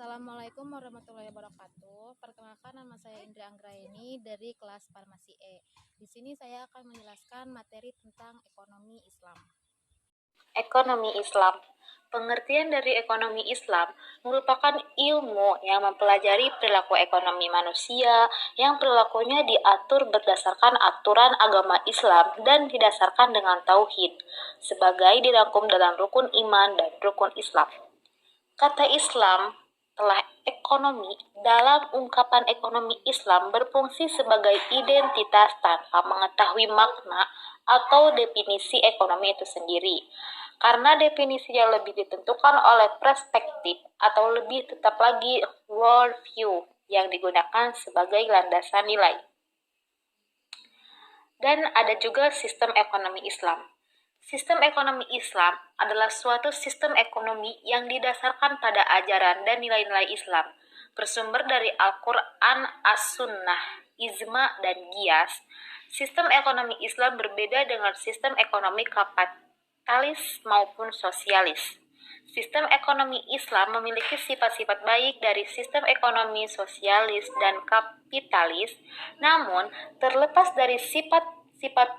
Assalamualaikum warahmatullahi wabarakatuh. Perkenalkan, nama saya Indra Anggraini dari kelas Farmasi E. Di sini saya akan menjelaskan materi tentang ekonomi Islam. Ekonomi Islam. Pengertian dari ekonomi Islam merupakan ilmu yang mempelajari perilaku ekonomi manusia yang perilakunya diatur berdasarkan aturan agama Islam dan didasarkan dengan tauhid, sebagai dirangkum dalam rukun iman dan rukun Islam. Kata Islam telah ekonomi dalam ungkapan ekonomi Islam berfungsi sebagai identitas tanpa mengetahui makna atau definisi ekonomi itu sendiri. Karena definisinya lebih ditentukan oleh perspektif atau lebih tetap lagi world view yang digunakan sebagai landasan nilai. Dan ada juga sistem ekonomi Islam. Sistem ekonomi Islam adalah suatu sistem ekonomi yang didasarkan pada ajaran dan nilai-nilai Islam, bersumber dari Al-Quran, As-Sunnah, Ijma, dan Qiyas. Sistem ekonomi Islam berbeda dengan sistem ekonomi kapitalis maupun sosialis. Sistem ekonomi Islam memiliki sifat-sifat baik dari sistem ekonomi sosialis dan kapitalis, namun terlepas dari sifat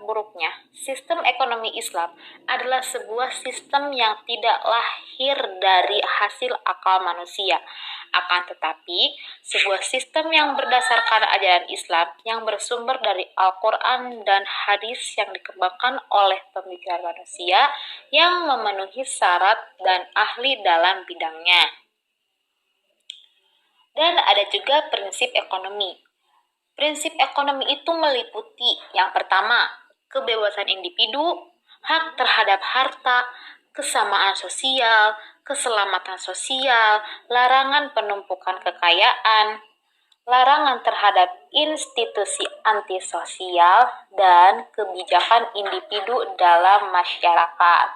buruknya, sistem ekonomi Islam adalah sebuah sistem yang tidak lahir dari hasil akal manusia. Akan tetapi, sebuah sistem yang berdasarkan ajaran Islam yang bersumber dari Al-Quran dan hadis yang dikembangkan oleh pemikiran manusia yang memenuhi syarat dan ahli dalam bidangnya. Dan ada juga prinsip ekonomi. Prinsip ekonomi itu meliputi yang pertama, kebebasan individu, hak terhadap harta, kesamaan sosial, keselamatan sosial, larangan penumpukan kekayaan, larangan terhadap institusi antisosial, dan kebijakan individu dalam masyarakat.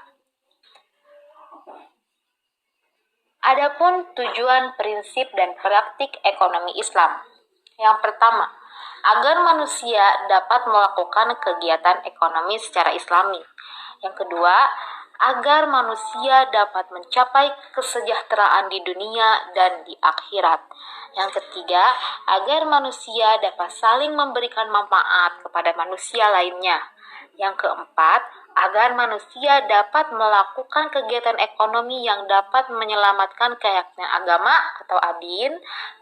Adapun tujuan, prinsip, dan praktik ekonomi Islam. Yang pertama, agar manusia dapat melakukan kegiatan ekonomi secara islami. Yang kedua, agar manusia dapat mencapai kesejahteraan di dunia dan di akhirat. Yang ketiga, agar manusia dapat saling memberikan manfaat kepada manusia lainnya. Yang keempat, agar manusia dapat melakukan kegiatan ekonomi yang dapat menyelamatkan keyakinan agama atau adin,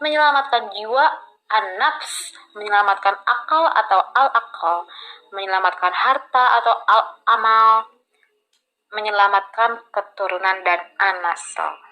menyelamatkan jiwa, an-nafs, menyelamatkan akal atau al-akal, menyelamatkan harta atau al-amal, menyelamatkan keturunan dan an-nasl.